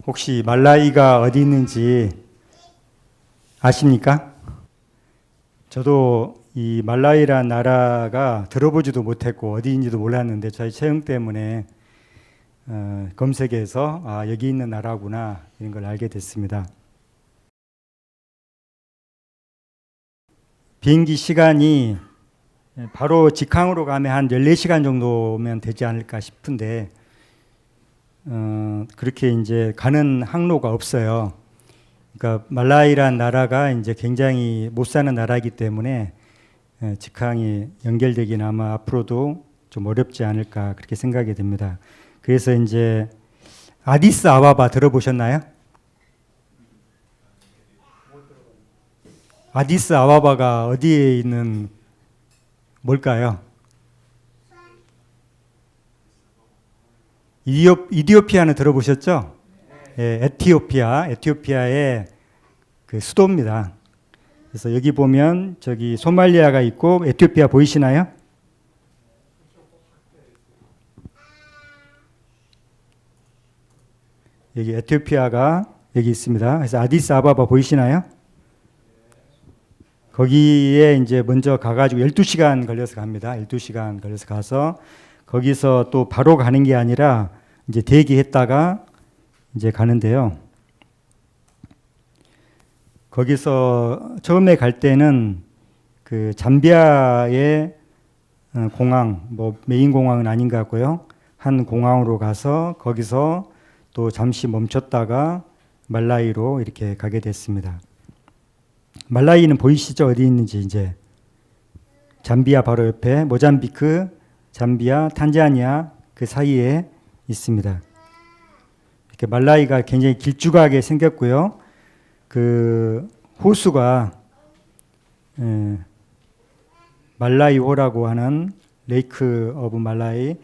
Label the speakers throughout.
Speaker 1: 혹시 말라이가 어디 있는지 아십니까? 저도 이 말라이라는 나라가 들어보지도 못했고 어디인지도 몰랐는데 저희 채용 때문에 검색해서 여기 있는 나라구나 이런 걸 알게 됐습니다. 비행기 시간이 바로 직항으로 가면 한 14시간 정도면 되지 않을까 싶은데 그렇게 이제 가는 항로가 없어요. 그러니까 말라이란 나라가 이제 굉장히 못 사는 나라이기 때문에 직항이 연결되기는 아마 앞으로도 좀 어렵지 않을까 그렇게 생각이 됩니다. 그래서 이제 아디스 아바바 들어보셨나요? 아디스 아바바가 어디에 있는 뭘까요? 이디오피아는 들어보셨죠? 예, 에티오피아의 그 수도입니다. 그래서 여기 보면 저기 소말리아가 있고 에티오피아 보이시나요? 여기 에티오피아가 여기 있습니다. 그래서 아디스 아바바 보이시나요? 거기에 이제 먼저 가가지고 12시간 걸려서 갑니다. 12시간 걸려서 가서 거기서 또 바로 가는 게 아니라 이제 대기했다가 이제 가는데요. 거기서 처음에 갈 때는 그 잠비아의 공항, 뭐 메인 공항은 아닌 것 같고요. 한 공항으로 가서 거기서 또 잠시 멈췄다가 말라이로 이렇게 가게 됐습니다. 말라이는 보이시죠? 어디 있는지 이제 잠비아 바로 옆에 모잠비크, 잠비아, 탄자니아 그 사이에 있습니다. 이렇게 말라이가 굉장히 길쭉하게 생겼고요. 그 호수가 말라이호라고 하는 레이크 오브 말라이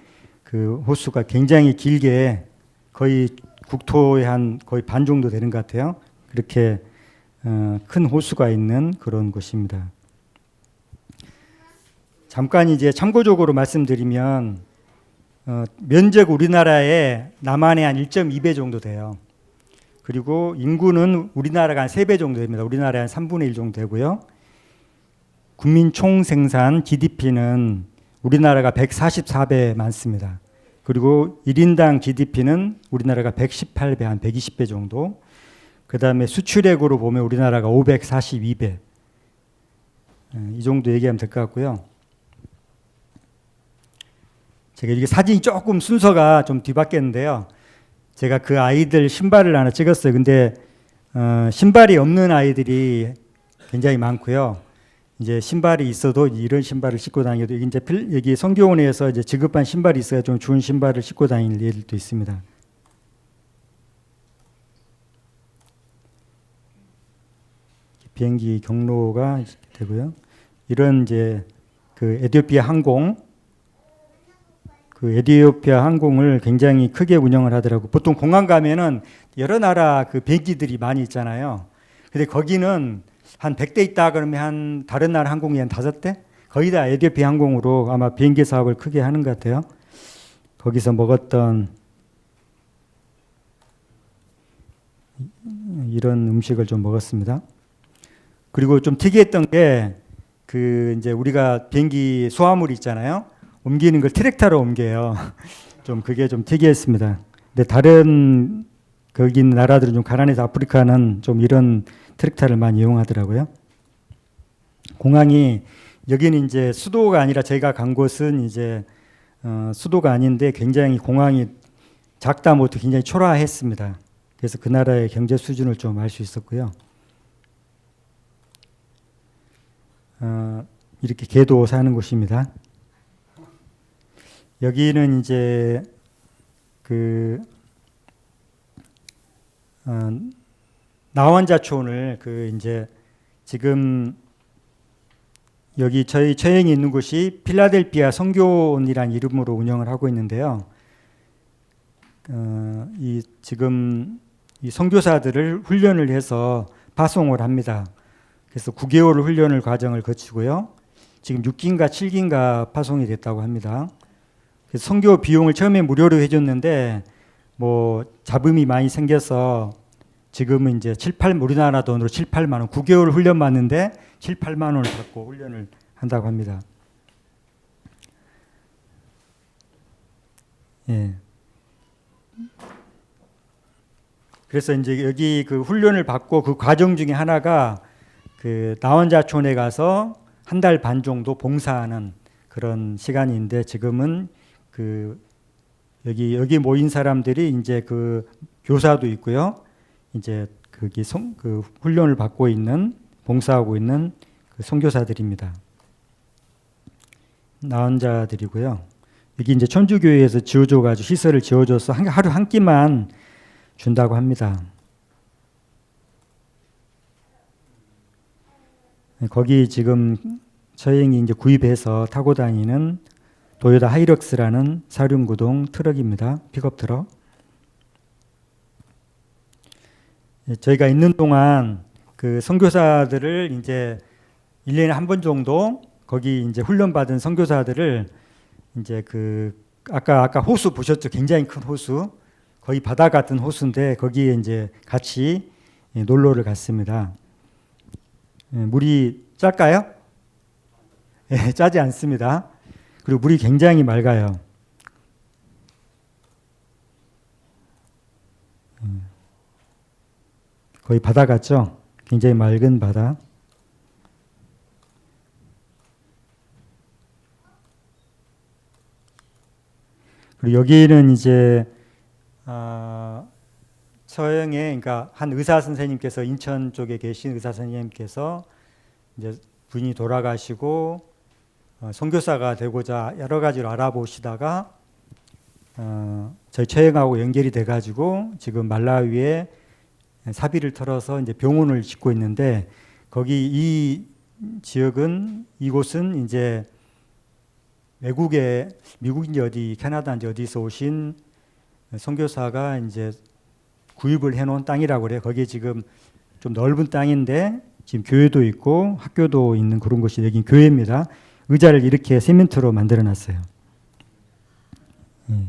Speaker 1: 그 호수가 굉장히 길게 거의 국토의 한 거의 반 정도 되는 것 같아요. 그렇게 큰 호수가 있는 그런 곳입니다. 잠깐 이제 참고적으로 말씀드리면 면적 우리나라의 남한의 한 1.2배 정도 돼요. 그리고 인구는 우리나라가 한 3배 정도 됩니다. 우리나라의 한 3분의 1 정도 되고요. 국민 총생산 GDP는 우리나라가 144배 많습니다. 그리고 1인당 GDP는 우리나라가 118배, 한 120배 정도. 그 다음에 수출액으로 보면 우리나라가 542배. 이 정도 얘기하면 될 것 같고요. 제가 이게 사진이 조금 순서가 좀 뒤바뀌었는데요. 제가 그 아이들 신발을 하나 찍었어요. 근데 신발이 없는 아이들이 굉장히 많고요. 이제 신발이 있어도 이런 신발을 신고 다니도 이제 여기 성교원에서 이제 지급한 신발이 있어야 좀 좋은 신발을 신고 다니는 애들도 있습니다. 비행기 경로가 되고요. 이런 이제 그 에티오피아 항공, 그 에티오피아 항공을 굉장히 크게 운영을 하더라고. 보통 공항 가면은 여러 나라 그 비행기들이 많이 있잖아요. 근데 거기는 한 100대 있다 그러면 한 다른 나라 항공이 한 5대? 거의 다 에티오피아 항공으로 아마 비행기 사업을 크게 하는 것 같아요. 거기서 먹었던 이런 음식을 좀 먹었습니다. 그리고 좀 특이했던 게 그 이제 우리가 비행기 소화물 있잖아요. 옮기는 걸 트랙터로 옮겨요. 좀 그게 좀 특이했습니다. 근데 다른 거기 있는 나라들은 좀 가난해서 아프리카는 좀 이런 트랙터를 많이 이용하더라고요. 공항이 여기는 이제 수도가 아니라 저희가 간 곳은 이제 수도가 아닌데 굉장히 공항이 작다 못해 굉장히 초라했습니다. 그래서 그 나라의 경제 수준을 좀 알 수 있었고요. 이렇게 개도 사는 곳입니다. 여기는 이제 그 나원자촌을 그 이제 지금 여기 저희 처형이 있는 곳이 필라델피아 성교원이라는 이름으로 운영을 하고 있는데요. 이 지금 이 선교사들을 훈련을 해서 파송을 합니다. 그래서 9개월 훈련을 과정을 거치고요. 지금 6기인가 7기인가 파송이 됐다고 합니다. 그래서 선교 비용을 처음에 무료로 해줬는데 뭐 잡음이 많이 생겨서 지금은 이제 우리나라 돈으로 7, 8만 원, 9개월 훈련 받는데 7, 8만 원을 받고 훈련을 한다고 합니다. 예. 그래서 이제 여기 그 훈련을 받고 그 과정 중에 하나가 그 나원자촌에 가서 한 달 반 정도 봉사하는 그런 시간인데, 지금은 그 여기 모인 사람들이 이제 그 교사도 있고요. 이제 그 훈련을 받고 있는, 봉사하고 있는 그 선교사들입니다. 나원자들이고요. 여기 이제 천주교회에서 지어줘가지고 시설을 지어줘서 하루 한 끼만 준다고 합니다. 거기 지금 처형이 이제 구입해서 타고 다니는 도요타 하이럭스라는 사륜구동 트럭입니다. 픽업 트럭. 저희가 있는 동안 그 선교사들을 이제 1년에 한 번 정도 거기 이제 훈련받은 선교사들을 이제 그 아까 호수 보셨죠? 굉장히 큰 호수. 거의 바다 같은 호수인데 거기에 이제 같이 놀러를 갔습니다. 물이 짤까요? 네, 짜지 않습니다. 그리고 물이 굉장히 맑아요. 거의 바다 같죠? 굉장히 맑은 바다. 그리고 여기는 이제 서영에, 그러니까 한 의사 선생님께서, 인천 쪽에 계신 의사 선생님께서 이제 부인이 돌아가시고 선교사가 되고자 여러 가지로 알아보시다가 저희 처형하고 연결이 돼가지고 지금 말라위에 사비를 털어서 이제 병원을 짓고 있는데, 거기 이곳은 이제 미국인지 어디, 캐나다인지 어디서 오신 선교사가 이제 구입을 해놓은 땅이라고 그래요. 거기에 지금 좀 넓은 땅인데 지금 교회도 있고 학교도 있는 그런 곳이, 여긴 교회입니다. 의자를 이렇게 시멘트로 만들어놨어요.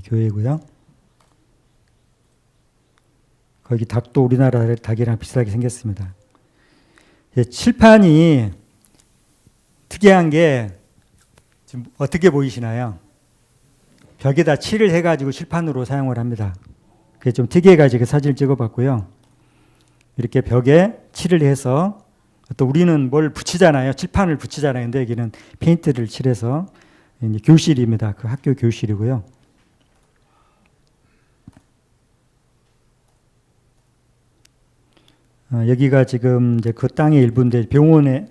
Speaker 1: 교회고요. 거기 닭도 우리나라 닭이랑 비슷하게 생겼습니다. 칠판이 특이한 게 지금 어떻게 보이시나요? 벽에다 칠을 해가지고 칠판으로 사용을 합니다. 그게 좀 특이해가지고 사진을 찍어봤고요. 이렇게 벽에 칠을 해서, 또 우리는 뭘 붙이잖아요. 칠판을 붙이잖아요. 근데 여기는 페인트를 칠해서, 이제 교실입니다. 그 학교 교실이고요. 여기가 지금 이제 그 땅의 일부인데 병원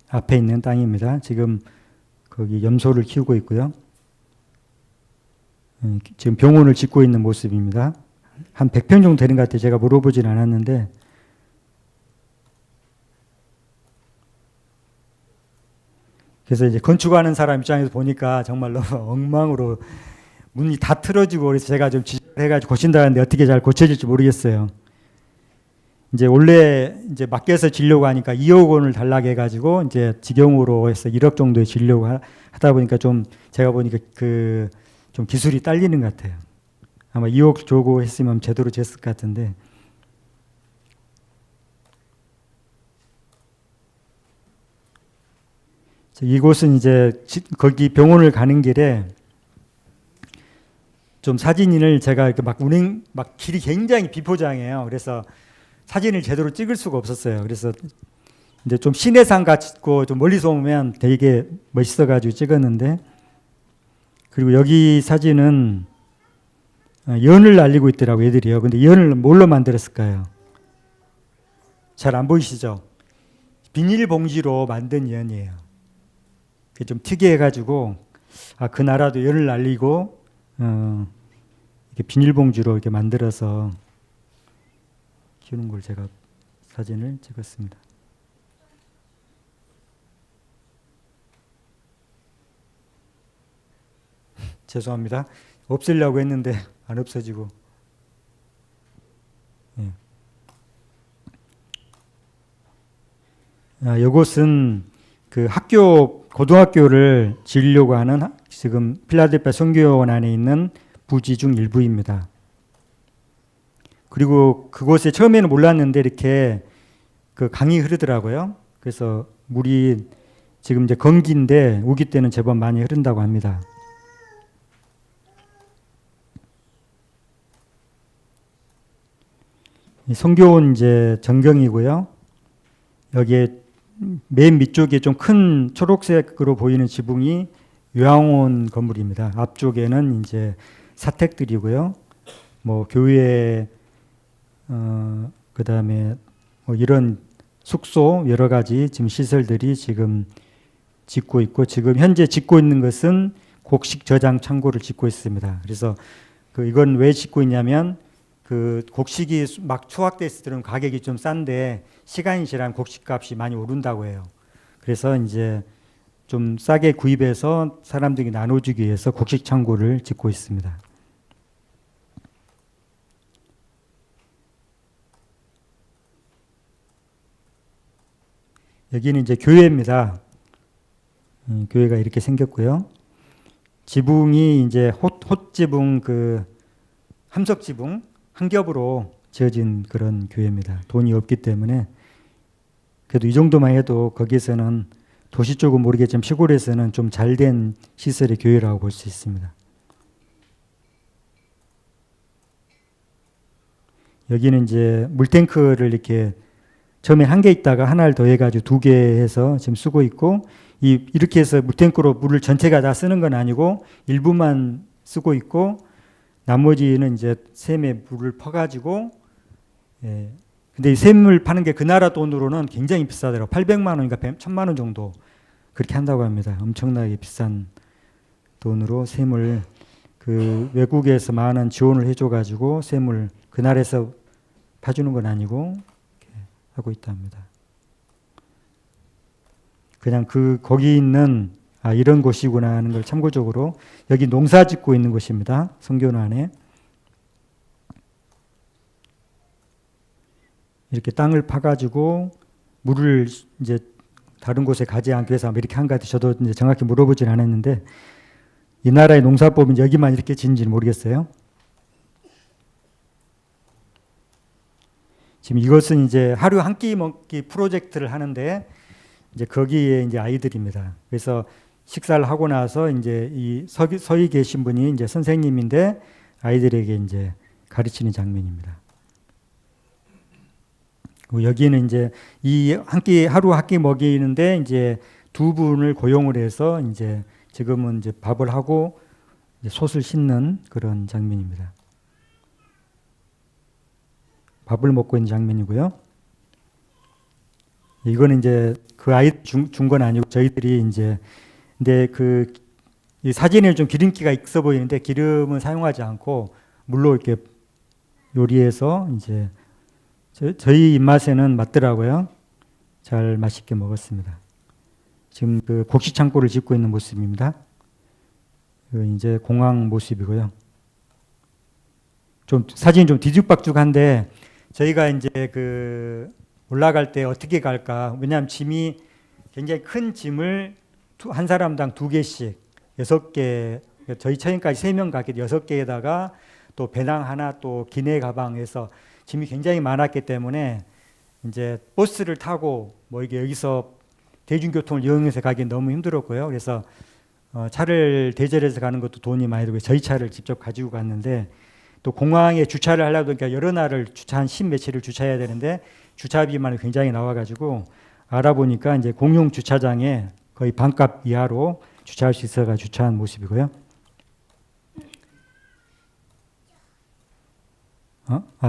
Speaker 1: 앞에 있는 땅입니다. 지금 거기 염소를 키우고 있고요. 지금 병원을 짓고 있는 모습입니다. 한 100평 정도 되는 것 같아요. 제가 물어보진 않았는데. 그래서 이제 건축하는 사람 입장에서 보니까 정말로 엉망으로 문이 다 틀어지고, 그래서 제가 좀 지적해가지고 고친다는데 어떻게 잘 고쳐질지 모르겠어요. 이제 원래 이제 맡겨서 지려고 하니까 2억 원을 달라고 해가지고 이제 직영으로 해서 1억 정도에 지려고 하다 보니까 좀 제가 보니까 좀 기술이 딸리는 것 같아요. 아마 2억 주고 했으면 제대로 됐을 것 같은데. 이곳은 이제 거기 병원을 가는 길에 좀 사진을 제가 이렇게 막 길이 굉장히 비포장해요. 그래서 사진을 제대로 찍을 수가 없었어요. 그래서 이제 좀 시내산 같고 좀 멀리서 오면 되게 멋있어가지고 찍었는데, 그리고 여기 사진은 연을 날리고 있더라고요, 애들이요. 근데 연을 뭘로 만들었을까요? 잘 안 보이시죠? 비닐봉지로 만든 연이에요. 그게 좀 특이해가지고, 그 나라도 연을 날리고, 이렇게 비닐봉지로 이렇게 만들어서 키우는 걸 제가 사진을 찍었습니다. 죄송합니다. 없애려고 했는데 안 없어지고. 이곳은 그 고등학교를 지으려고 하는 지금 필라델피아 선교원 안에 있는 부지 중 일부입니다. 그리고 그곳에 처음에는 몰랐는데 이렇게 그 강이 흐르더라고요. 그래서 물이 지금 이제 건기인데 우기 때는 제법 많이 흐른다고 합니다. 이 성교원 이제 전경이고요. 여기에 맨 밑쪽에 좀 큰 초록색으로 보이는 지붕이 요양원 건물입니다. 앞쪽에는 이제 사택들이고요. 뭐 교회 그다음에 뭐 이런 숙소 여러 가지 지금 시설들이 지금 짓고 있고 지금 현재 짓고 있는 것은 곡식 저장 창고를 짓고 있습니다. 그래서 이건 왜 짓고 있냐면 그 곡식이 막 수확됐을 때는 가격이 좀 싼데 시간이 지나면 곡식값이 많이 오른다고 해요. 그래서 이제 좀 싸게 구입해서 사람들이 나눠주기 위해서 곡식 창고를 짓고 있습니다. 여기는 이제 교회입니다. 교회가 이렇게 생겼고요. 지붕이 이제 홑지붕 그 함석지붕 한 겹으로 지어진 그런 교회입니다. 돈이 없기 때문에 그래도 이 정도만 해도 거기서는 도시 쪽은 모르겠지만 시골에서는 좀 잘된 시설의 교회라고 볼 수 있습니다. 여기는 이제 물탱크를 이렇게 처음에 한 개 있다가 하나를 더해가지고 2개 해서 지금 쓰고 있고 이렇게 해서 물탱크로 물을 전체가 다 쓰는 건 아니고 일부만 쓰고 있고 나머지는 이제 샘에 물을 퍼가지고 근데 이 샘을 파는 게 그 나라 돈으로는 굉장히 비싸더라고요. 800만 원인가 1000만 원 정도 그렇게 한다고 합니다. 엄청나게 비싼 돈으로 샘을 그 외국에서 많은 지원을 해줘가지고 샘을 그 나라에서 파주는 건 아니고 이렇게 하고 있다 합니다. 그냥 거기 있는 이런 곳이구나 하는 걸 참고적으로 여기 농사 짓고 있는 곳입니다. 성교원 안에 이렇게 땅을 파가지고 물을 이제 다른 곳에 가지 않기 위해서 이렇게 한 것 같아요. 저도 이제 정확히 물어보진 않았는데 이 나라의 농사법은 여기만 이렇게 짓는지는 모르겠어요. 지금 이것은 이제 하루 한 끼 먹기 프로젝트를 하는데 이제 거기에 이제 아이들입니다. 그래서 식사를 하고 나서 이제 이 서희 계신 분이 이제 선생님인데 아이들에게 이제 가르치는 장면입니다. 여기는 이제 이 하루 한 끼 먹이는데 이제 2분을 고용을 해서 이제 지금은 이제 밥을 하고 이제 솥을 씻는 그런 장면입니다. 밥을 먹고 있는 장면이고요. 이거는 이제 그 아이 준 건 아니고 저희들이 이제 근데 이 사진에 좀 기름기가 있어 보이는데 기름은 사용하지 않고 물로 이렇게 요리해서 이제 저희 입맛에는 맞더라고요. 잘 맛있게 먹었습니다. 지금 그 곡식 창고를 짓고 있는 모습입니다. 이제 공항 모습이고요. 좀 사진이 좀 뒤죽박죽한데 저희가 이제 올라갈 때 어떻게 갈까? 왜냐하면 짐이 굉장히 큰 짐을 한 사람당 2개씩 6개, 저희 처음까지 3명 가게 6개에다가 또 배낭 하나 또 기내 가방에서 짐이 굉장히 많았기 때문에 이제 버스를 타고 뭐 이게 여기서 대중교통을 이용해서 가기 너무 힘들었고요. 그래서 차를 대절해서 가는 것도 돈이 많이 들고 저희 차를 직접 가지고 갔는데 또 공항에 주차를 하려다 보니까 여러 날을 한 10며칠을 주차해야 되는데 주차비만 굉장히 나와가지고 알아보니까 이제 공용 주차장에 거의 반값 이하로 주차할 수 있어가 주차한 모습이고요.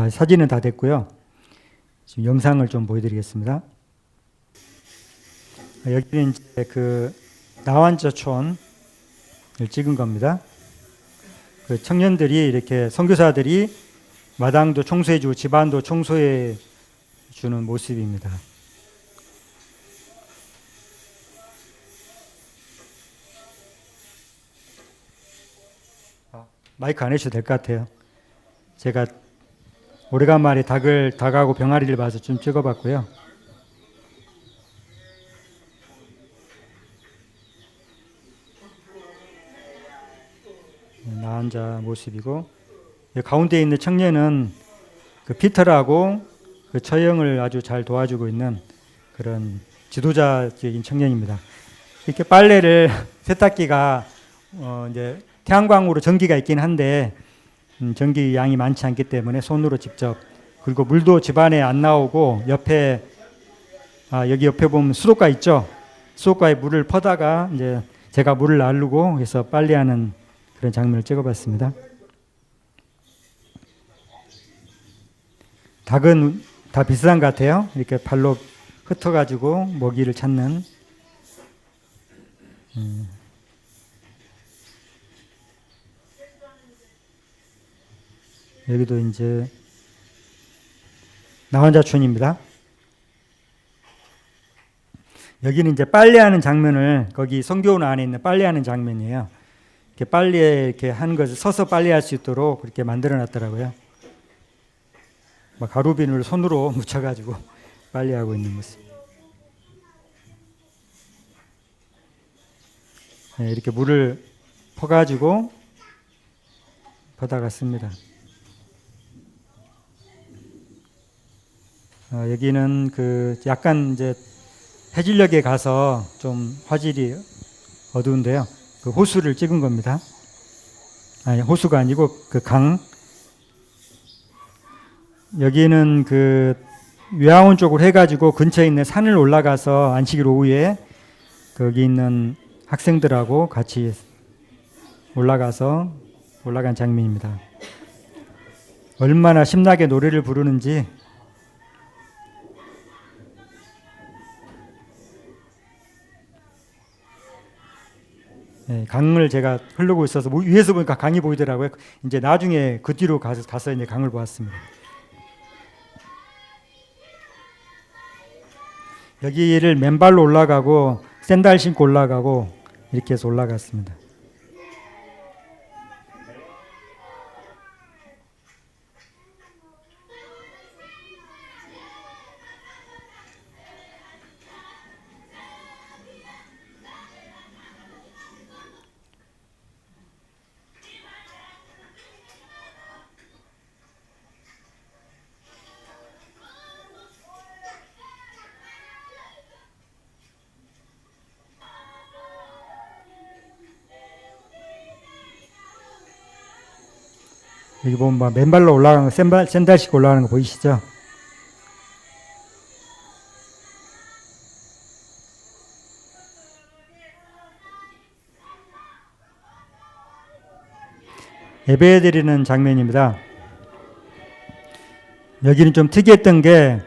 Speaker 1: 사진은 다 됐고요. 지금 영상을 좀 보여드리겠습니다. 여기는 이제 나완저촌을 찍은 겁니다. 청년들이 이렇게 선교사들이 마당도 청소해주고 집안도 청소해 주는 모습입니다. 마이크 안 해주셔도 될 것 같아요. 제가 오래간만에 닭하고 병아리를 봐서 좀 찍어봤고요. 나 혼자 모습이고, 가운데 있는 청년은 그 피터라고 그 처형을 아주 잘 도와주고 있는 그런 지도자적인 청년입니다. 이렇게 빨래를 세탁기가 이제 태양광으로 전기가 있긴 한데 전기 양이 많지 않기 때문에 손으로 직접, 그리고 물도 집안에 안 나오고 옆에 여기 옆에 보면 수도가 있죠. 수도가에 물을 퍼다가 이제 제가 물을 나르고 해서 빨래하는 그런 장면을 찍어봤습니다. 닭은 다 비슷한 것 같아요. 이렇게 발로 흩어가지고 먹이를 찾는. 여기도 이제 나혼자촌입니다. 여기는 이제 빨래하는 장면을, 거기 성교원 안에 있는 빨래하는 장면이에요. 이렇게 빨래 이렇게 하는 것을 서서 빨래할 수 있도록 그렇게 만들어 놨더라고요. 막 가루비누를 손으로 묻혀가지고 빨래하고 있는 모습. 네, 이렇게 물을 퍼가지고 받아갔습니다. 여기는 그 약간 이제 해질녘에 가서 좀 화질이 어두운데요. 그 호수를 찍은 겁니다. 아니, 호수가 아니고 그 강. 여기는 그 외화원 쪽으로 해가지고 근처에 있는 산을 올라가서 안식일 오후에 거기 있는 학생들하고 같이 올라간 장면입니다. 얼마나 신나게 노래를 부르는지. 네, 강을 제가 흐르고 있어서 위에서 보니까 강이 보이더라고요. 이제 나중에 그 뒤로 가서 이제 강을 보았습니다. 여기를 맨발로 올라가고 샌들 신고 올라가고 이렇게 해서 올라갔습니다. 여기 보면 맨발로 올라가는 거, 샌들 신고 올라가는 거 보이시죠? 예배드리는 장면입니다. 여기는 좀 특이했던 게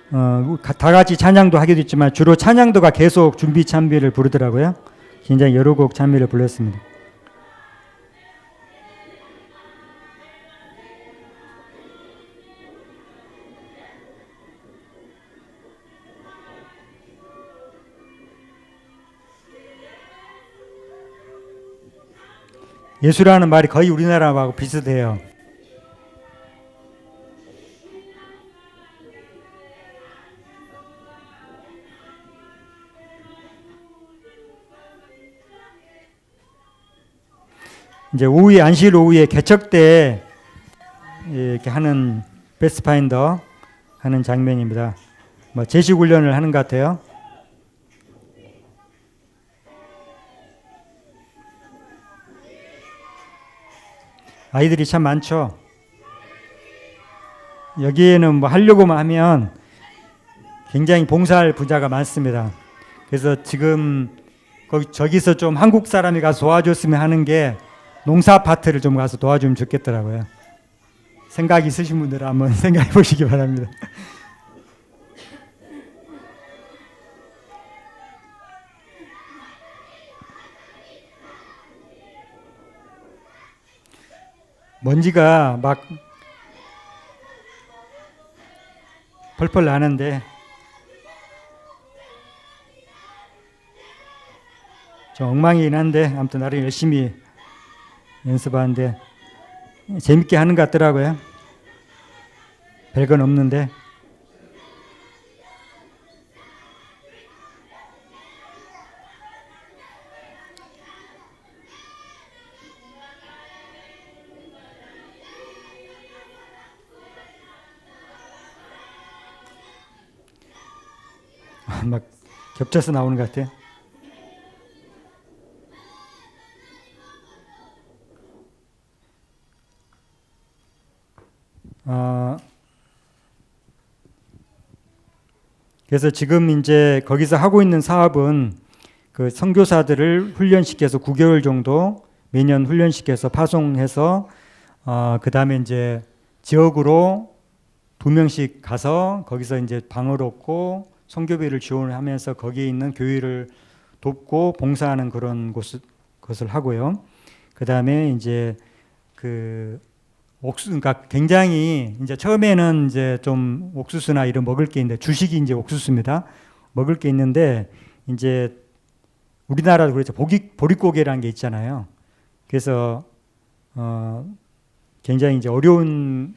Speaker 1: 다 같이 찬양도 하기도 했지만 주로 찬양도가 계속 준비 찬미를 부르더라고요. 굉장히 여러 곡 찬미를 불렀습니다. 예수라는 말이 거의 우리나라하고 비슷해요. 이제 오후에 안식일 오후에 개척 때 이렇게 하는 패스파인더 하는 장면입니다. 제식 훈련을 하는 것 같아요. 아이들이 참 많죠. 여기에는 하려고만 하면 굉장히 봉사할 분야가 많습니다. 그래서 지금 저기서 좀 한국 사람이 가서 도와줬으면 하는 게 농사밭을 좀 가서 도와주면 좋겠더라고요. 생각 있으신 분들은 한번 생각해 보시기 바랍니다. 먼지가 막 펄펄 나는데 좀 엉망이긴 한데 아무튼 나름 열심히 연습하는데 재밌게 하는 것 같더라고요. 별건 없는데. 막 겹쳐서 나오는 것 같아요. 그래서 지금 이제 거기서 하고 있는 사업은 그 선교사들을 훈련시켜서 9개월 정도 매년 훈련시켜서 파송해서 그 다음에 이제 지역으로 2명씩 가서 거기서 이제 방을 얻고 선교비를 지원하면서 거기에 있는 교회를 돕고 봉사하는 그런 것을 하고요. 그 다음에 이제 그 그러니까 굉장히 이제 처음에는 이제 좀 옥수수나 이런 먹을 게 있는데 주식이 이제 옥수수입니다. 먹을 게 있는데 이제 우리나라도 그렇죠. 보릿고개라는 게 있잖아요. 그래서 굉장히 이제 어려운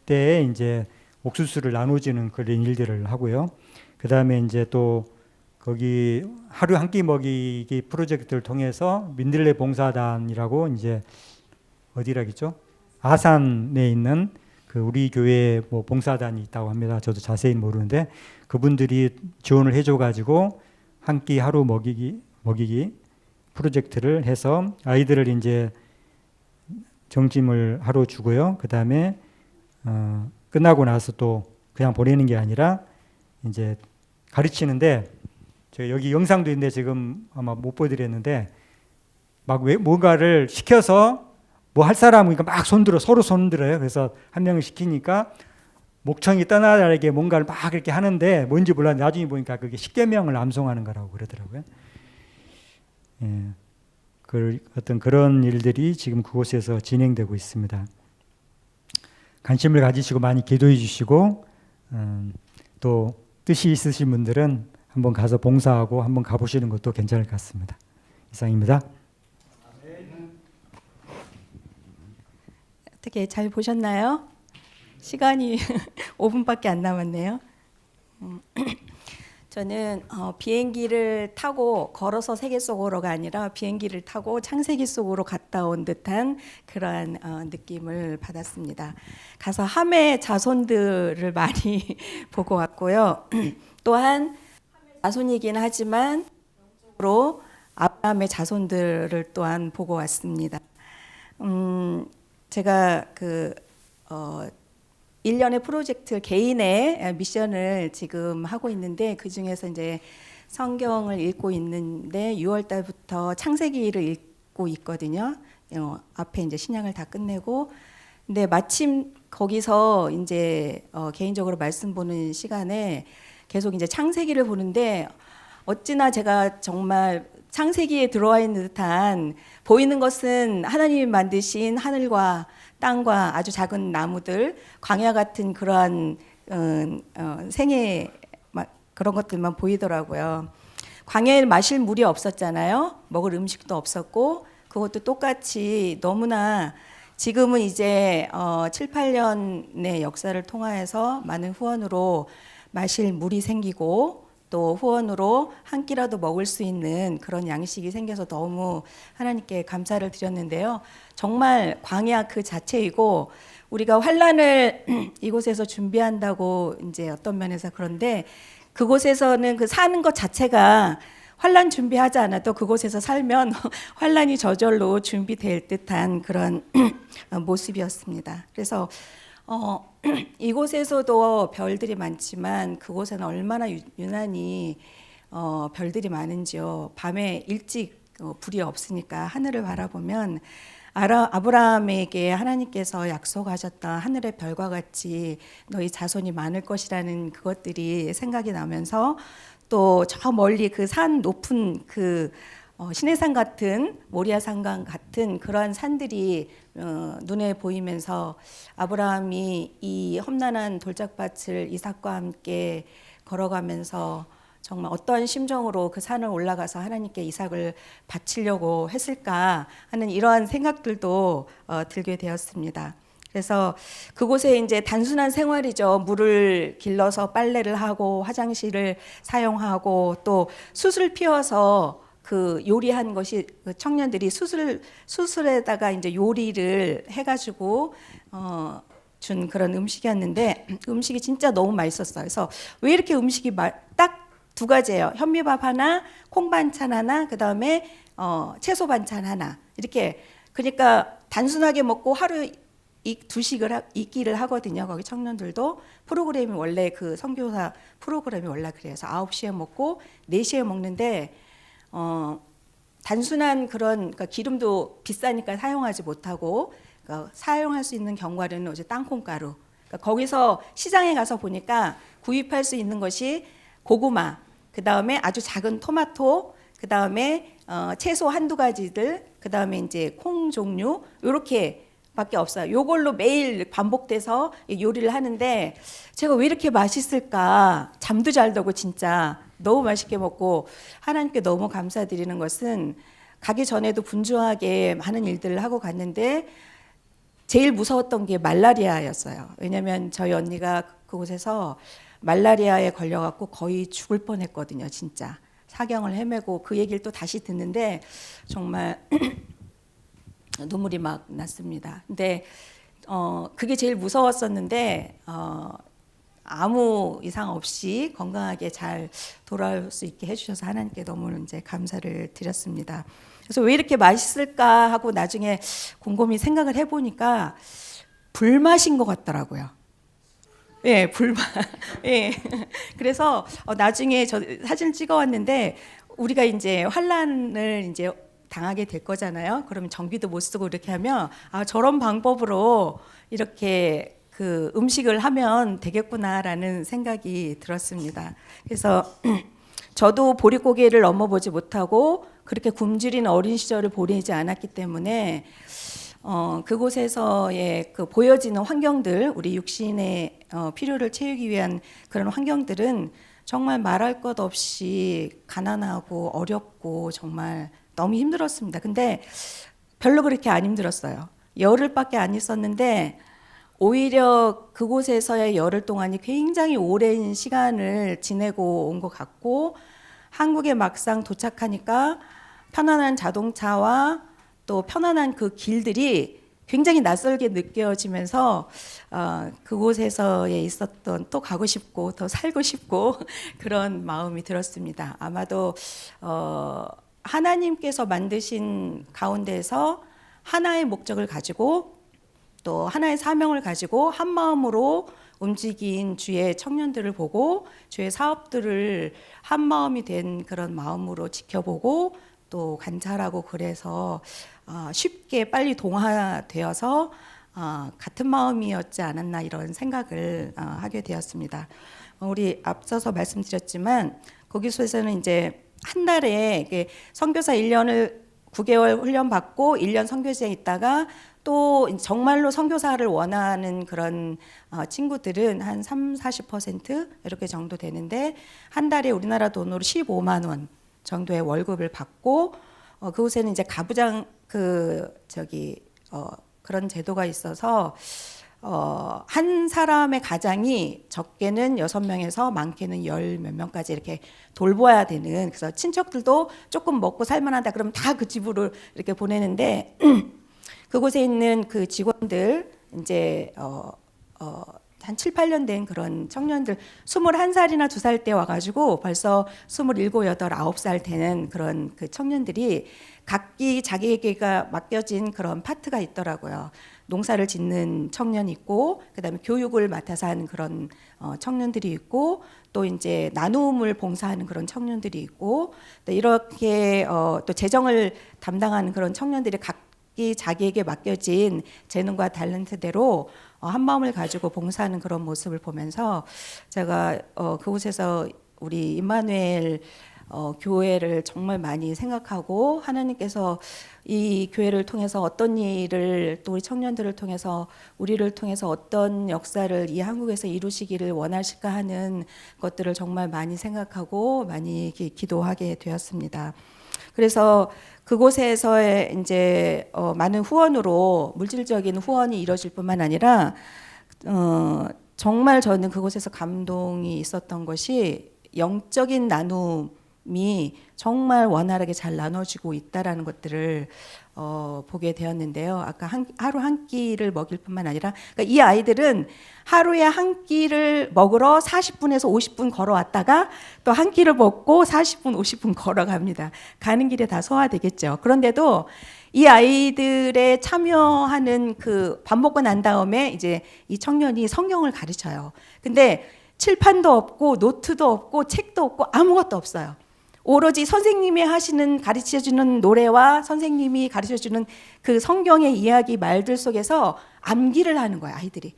Speaker 1: 때에 이제 옥수수를 나눠주는 그런 일들을 하고요. 그 다음에 이제 또 거기 하루 한 끼 먹이기 프로젝트를 통해서 민들레 봉사단이라고 이제 어디라겠죠? 아산에 있는 그 우리 교회 뭐 봉사단이 있다고 합니다. 저도 자세히 모르는데 그분들이 지원을 해줘가지고 한 끼 하루 먹이기 프로젝트를 해서 아이들을 이제 점심을 하루 주고요. 그 다음에 끝나고 나서 또 그냥 보내는 게 아니라 이제 가르치는데 제가 여기 영상도 있는데 지금 아마 못 보여드렸는데 막 뭔가를 시켜서 뭐 할 사람이니까 막 서로 손들어요. 그래서 한 명을 시키니까 목청이 떠나게 뭔가를 막 이렇게 하는데 뭔지 몰라. 나중에 보니까 그게 십계명을 암송하는 거라고 그러더라고요. 예, 어떤 그런 일들이 지금 그곳에서 진행되고 있습니다. 관심을 가지시고 많이 기도해 주시고 또 뜻이 있으신 분들은 한번 가서 봉사하고 한번 가보시는 것도 괜찮을 것 같습니다. 이상입니다.
Speaker 2: 어떻게 잘 보셨나요? 시간이 5분밖에 안 남았네요. 저는 비행기를 타고 걸어서 세계 속으로가 아니라 비행기를 타고 창세기 속으로 갔다 온 듯한 그러한 느낌을 받았습니다. 가서 함의 자손들을 많이 보고 왔고요. 또한 자손이긴 하지만 영적으로 아브라함의 자손들을 또한 보고 왔습니다. 제가 1년의 프로젝트 개인의 미션을 지금 하고 있는데 그 중에서 이제 성경을 읽고 있는데 6월 달부터 창세기를 읽고 있거든요. 앞에 이제 신약을 다 끝내고 근데 마침 거기서 이제 개인적으로 말씀 보는 시간에 계속 이제 창세기를 보는데 어찌나 제가 정말 창세기에 들어와 있는 듯한 보이는 것은 하나님이 만드신 하늘과 땅과 아주 작은 나무들, 광야 같은 그러한 생애 그런 것들만 보이더라고요. 광야에 마실 물이 없었잖아요. 먹을 음식도 없었고 그것도 똑같이 너무나 지금은 이제 7, 8년의 역사를 통하여서 많은 후원으로 마실 물이 생기고 또 후원으로 한 끼라도 먹을 수 있는 그런 양식이 생겨서 너무 하나님께 감사를 드렸는데요. 정말 광야 그 자체이고 우리가 환란을 이곳에서 준비한다고 이제 어떤 면에서 그런데 그곳에서는 그 사는 것 자체가 환란 준비하지 않아도 그곳에서 살면 환란이 저절로 준비될 듯한 그런 모습이었습니다. 그래서 이곳에서도 별들이 많지만 그곳에는 얼마나 유난히 별들이 많은지요. 밤에 일찍 불이 없으니까 하늘을 바라보면 아브라함에게 하나님께서 약속하셨던 하늘의 별과 같이 너희 자손이 많을 것이라는 그것들이 생각이 나면서 또 저 멀리 그 산 높은 그 시내산 같은 모리아산 같은 그러한 산들이 눈에 보이면서 아브라함이 이 험난한 돌짝밭을 이삭과 함께 걸어가면서 정말 어떤 심정으로 그 산을 올라가서 하나님께 이삭을 바치려고 했을까 하는 이러한 생각들도 들게 되었습니다. 그래서 그곳에 이제 단순한 생활이죠. 물을 길러서 빨래를 하고 화장실을 사용하고 또 숯을 피워서 그 요리한 것이 그 청년들이 수술에다가 이제 요리를 해가지고 준 그런 음식이었는데 음식이 진짜 너무 맛있었어요. 그래서 왜 이렇게 음식이 딱 두 가지예요. 현미밥 하나, 콩 반찬 하나, 그 다음에 채소 반찬 하나. 이렇게 그러니까 단순하게 먹고 하루 두 식을 있기를 하거든요. 거기 청년들도 프로그램이 원래 그 선교사 프로그램이 원래 그래서 9시에 먹고 4시에 먹는데 단순한 그런 그러니까 기름도 비싸니까 사용하지 못하고 그러니까 사용할 수 있는 견과류는 이제 땅콩가루. 그러니까 거기서 시장에 가서 보니까 구입할 수 있는 것이 고구마, 그 다음에 아주 작은 토마토, 그 다음에 채소 한두 가지들, 그 다음에 이제 콩 종류 요렇게 밖에 없어요. 요걸로 매일 반복돼서 요리를 하는데 제가 왜 이렇게 맛있을까? 잠도 잘 자고 진짜 너무 맛있게 먹고 하나님께 너무 감사드리는 것은 가기 전에도 분주하게 많은 일들을 하고 갔는데 제일 무서웠던 게 말라리아였어요. 왜냐하면 저희 언니가 그곳에서 말라리아에 걸려갖고 거의 죽을 뻔했거든요. 진짜 사경을 헤매고 그 얘기를 또 다시 듣는데 정말 눈물이 막 났습니다. 근데 그게 제일 무서웠었는데 아무 이상 없이 건강하게 잘 돌아올 수 있게 해주셔서 하나님께 너무 이제 감사를 드렸습니다. 그래서 왜 이렇게 맛있을까 하고 나중에 곰곰이 생각을 해보니까 불맛인 것 같더라고요. 예, 불맛. 예. 그래서 나중에 저 사진을 찍어왔는데 우리가 이제 환란을 이제 당하게 될 거잖아요. 그러면 전기도 못 쓰고 이렇게 하면 저런 방법으로 이렇게 그 음식을 하면 되겠구나라는 생각이 들었습니다. 그래서 저도 보릿고개를 넘어보지 못하고 그렇게 굶주린 어린 시절을 보내지 않았기 때문에 그곳에서의 그 보여지는 환경들, 우리 육신의 필요를 채우기 위한 그런 환경들은 정말 말할 것 없이 가난하고 어렵고 정말 너무 힘들었습니다. 근데 별로 그렇게 안 힘들었어요. 열흘밖에 안 있었는데 오히려 그곳에서의 열흘 동안이 굉장히 오랜 시간을 지내고 온 것 같고 한국에 막상 도착하니까 편안한 자동차와 또 편안한 그 길들이 굉장히 낯설게 느껴지면서 그곳에서에 있었던 또 가고 싶고 더 살고 싶고 그런 마음이 들었습니다. 아마도 하나님께서 만드신 가운데서 하나의 목적을 가지고 또 하나의 사명을 가지고 한 마음으로 움직인 주의 청년들을 보고 주의 사업들을 한 마음이 된 그런 마음으로 지켜보고 또 관찰하고 그래서 쉽게 빨리 동화되어서 같은 마음이었지 않았나 이런 생각을 하게 되었습니다. 우리 앞서서 말씀드렸지만 거기서는 이제 한 달에 선교사 1년을 9개월 훈련 받고 1년 선교지에 있다가 또 정말로 선교사를 원하는 그런 친구들은 한 30-40% 이렇게 정도 되는데 한 달에 우리나라 돈으로 15만 원 정도의 월급을 받고 그곳에는 이제 가부장 그런 제도가 있어서 한 사람의 가장이 적게는 6명에서 많게는 10 몇 명까지 이렇게 돌봐야 되는 그래서 친척들도 조금 먹고 살만하다 그러면 다 그 집으로 이렇게 보내는데 그곳에 있는 그 직원들 이제 한 7, 8년 된 그런 청년들 21살이나 2살 때 와가지고 벌써 27, 8, 9살 되는 그런 그 청년들이 각기 자기에게가 맡겨진 그런 파트가 있더라고요. 농사를 짓는 청년이 있고 그다음에 교육을 맡아서 하는 그런 청년들이 있고 또 이제 나눔을 봉사하는 그런 청년들이 있고 또 이렇게 또 재정을 담당하는 그런 청년들이 각기 자기에게 맡겨진 재능과 탤런트대로 한 마음을 가지고 봉사하는 그런 모습을 보면서 제가 그곳에서 우리 임마누엘 교회를 정말 많이 생각하고 하나님께서 이 교회를 통해서 어떤 일을 또 우리 청년들을 통해서 우리를 통해서 어떤 역사를 이 한국에서 이루시기를 원하실까 하는 것들을 정말 많이 생각하고 많이 기도하게 되었습니다. 그래서 그곳에서의 이제 많은 후원으로 물질적인 후원이 이루어질 뿐만 아니라 정말 저는 그곳에서 감동이 있었던 것이 영적인 나눔 정말 원활하게 잘 나눠지고 있다라는 것들을 보게 되었는데요. 아까 하루 한 끼를 먹일 뿐만 아니라 그러니까 이 아이들은 하루에 한 끼를 먹으러 40분에서 50분 걸어왔다가 또 한 끼를 먹고 40분, 50분 걸어갑니다. 가는 길에 다 소화되겠죠. 그런데도 이 아이들의 참여하는 그 밥 먹고 난 다음에 이제 이 청년이 성경을 가르쳐요. 근데 칠판도 없고 노트도 없고 책도 없고 아무것도 없어요. 오로지 선생님이 하시는 가르쳐주는 노래와 선생님이 가르쳐주는 그 성경의 이야기 말들 속에서 암기를 하는 거예요. 아이들이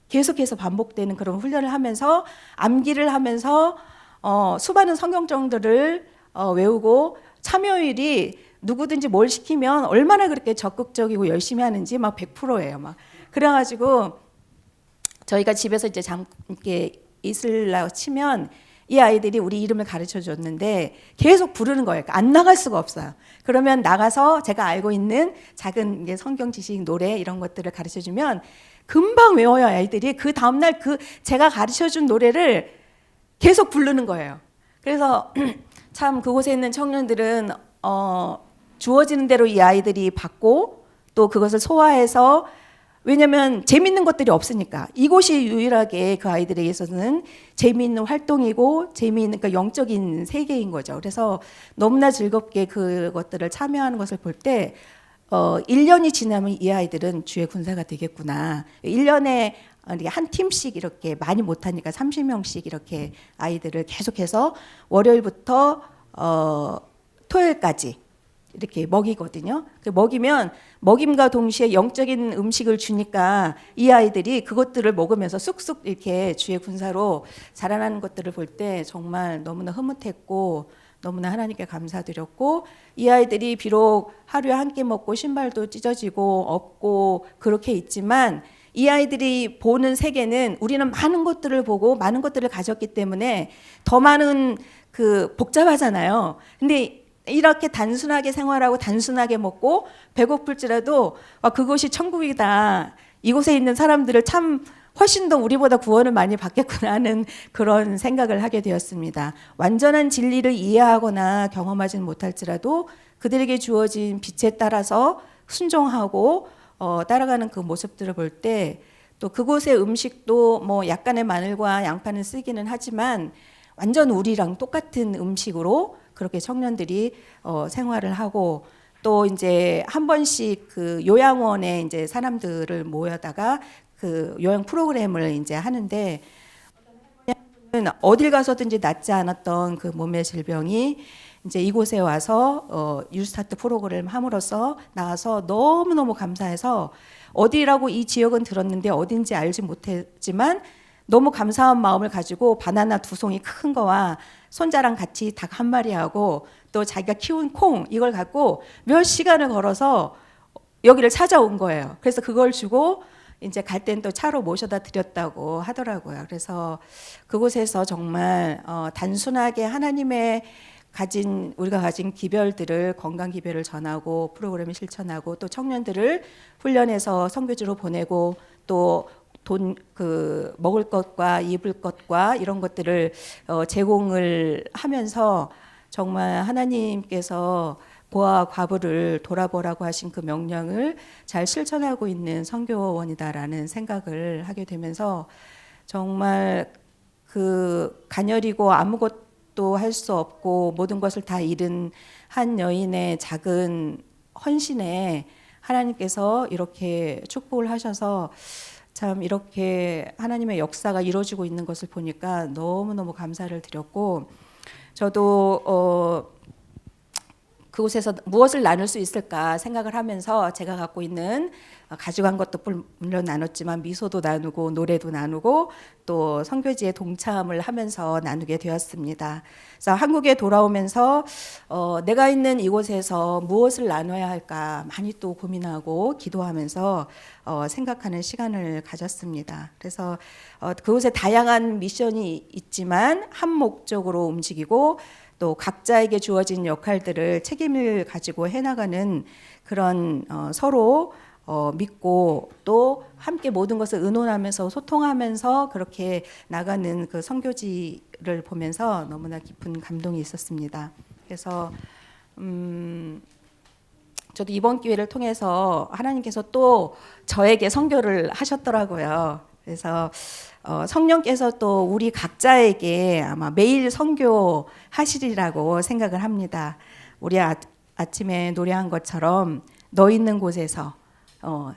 Speaker 2: 계속해서 반복되는 그런 훈련을 하면서 암기를 하면서 수많은 성경정들을 외우고 참여율이 누구든지 뭘 시키면 얼마나 그렇게 적극적이고 열심히 하는지 막 100%예요. 막 그래가지고 저희가 집에서 이제 잠깐 있으려고 치면 이 아이들이 우리 이름을 가르쳐 줬는데 계속 부르는 거예요. 그러니까 안 나갈 수가 없어요. 그러면 나가서 제가 알고 있는 작은 성경 지식, 노래 이런 것들을 가르쳐 주면 금방 외워요. 아이들이 그 다음날 그 제가 가르쳐 준 노래를 계속 부르는 거예요. 그래서 참 그곳에 있는 청년들은 주어지는 대로 이 아이들이 받고 또 그것을 소화해서 왜냐하면 재밌는 것들이 없으니까 이곳이 유일하게 그 아이들에게서는 재미있는 활동이고 재미있는 그러니까 영적인 세계인 거죠. 그래서 너무나 즐겁게 그것들을 참여하는 것을 볼 때 1년이 지나면 이 아이들은 주의 군사가 되겠구나. 1년에 한 팀씩 이렇게 많이 못하니까 30명씩 이렇게 아이들을 계속해서 월요일부터 토요일까지 이렇게 먹이거든요. 먹이면 먹임과 동시에 영적인 음식을 주니까 이 아이들이 그것들을 먹으면서 쑥쑥 이렇게 주의 군사로 자라나는 것들을 볼 때 정말 너무나 흐뭇했고 너무나 하나님께 감사드렸고 이 아이들이 비록 하루에 한 끼 먹고 신발도 찢어지고 없고 그렇게 있지만 이 아이들이 보는 세계는 우리는 많은 것들을 보고 많은 것들을 가졌기 때문에 더 많은 복잡하잖아요. 근데 이렇게 단순하게 생활하고 단순하게 먹고 배고플지라도 그것이 천국이다. 이곳에 있는 사람들을 참 훨씬 더 우리보다 구원을 많이 받겠구나 하는 그런 생각을 하게 되었습니다. 완전한 진리를 이해하거나 경험하지는 못할지라도 그들에게 주어진 빛에 따라서 순종하고 따라가는 그 모습들을 볼 때 또 그곳의 음식도 뭐 약간의 마늘과 양파는 쓰기는 하지만 완전 우리랑 똑같은 음식으로 그렇게 청년들이 생활을 하고 또 이제 한 번씩 그 요양원에 이제 사람들을 모여다가 그 요양 프로그램을 이제 하는데 어딜 가서든지 낫지 않았던 그 몸의 질병이 이제 이곳에 와서 뉴스타트 프로그램 함으로써 나와서 너무너무 감사해서 어디라고 이 지역은 들었는데 어딘지 알지 못했지만 너무 감사한 마음을 가지고 바나나 2송이 큰 거와 손자랑 같이 닭 한 마리하고 또 자기가 키운 콩 이걸 갖고 몇 시간을 걸어서 여기를 찾아온 거예요. 그래서 그걸 주고 이제 갈 땐 또 차로 모셔다 드렸다고 하더라고요. 그래서 그곳에서 정말 단순하게 하나님의 우리가 가진 기별들을 건강 기별을 전하고 프로그램을 실천하고 또 청년들을 훈련해서 선교지로 보내고 또 먹을 것과 입을 것과 이런 것들을 제공을 하면서 정말 하나님께서 고아와 과부를 돌아보라고 하신 그 명령을 잘 실천하고 있는 선교원이다라는 생각을 하게 되면서 정말 그 가녀리고 아무것도 할 수 없고 모든 것을 다 잃은 한 여인의 작은 헌신에 하나님께서 이렇게 축복을 하셔서 참 이렇게 하나님의 역사가 이루어지고 있는 것을 보니까 너무너무 감사를 드렸고 저도 그곳에서 무엇을 나눌 수 있을까 생각을 하면서 제가 갖고 있는 가져간 것도 물론 나눴지만 미소도 나누고 노래도 나누고 또 선교지에 동참을 하면서 나누게 되었습니다. 그래서 한국에 돌아오면서 내가 있는 이곳에서 무엇을 나눠야 할까 많이 또 고민하고 기도하면서 생각하는 시간을 가졌습니다. 그래서 그곳에 다양한 미션이 있지만 한 목적으로 움직이고 또 각자에게 주어진 역할들을 책임을 가지고 해나가는 그런 서로 믿고 또 함께 모든 것을 의논하면서 소통하면서 그렇게 나가는 그 선교지를 보면서 너무나 깊은 감동이 있었습니다. 그래서 저도 이번 기회를 통해서 하나님께서 또 저에게 선교를 하셨더라고요. 그래서 성령께서 또 우리 각자에게 아마 매일 선교 하시리라고 생각을 합니다. 우리 아침에 노래한 것처럼 너 있는 곳에서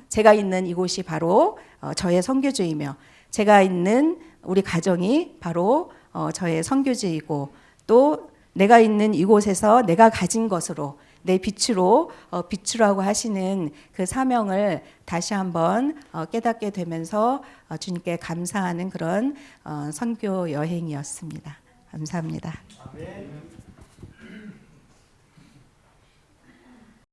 Speaker 2: 제가 있는 이곳이 바로 저의 선교지이며 제가 있는 우리 가정이 바로 저의 선교지이고 또 내가 있는 이곳에서 내가 가진 것으로 내 빛으로 비추라고 하시는 그 사명을 다시 한번 깨닫게 되면서 주님께 감사하는 그런 선교 여행이었습니다. 감사합니다.
Speaker 1: 아멘.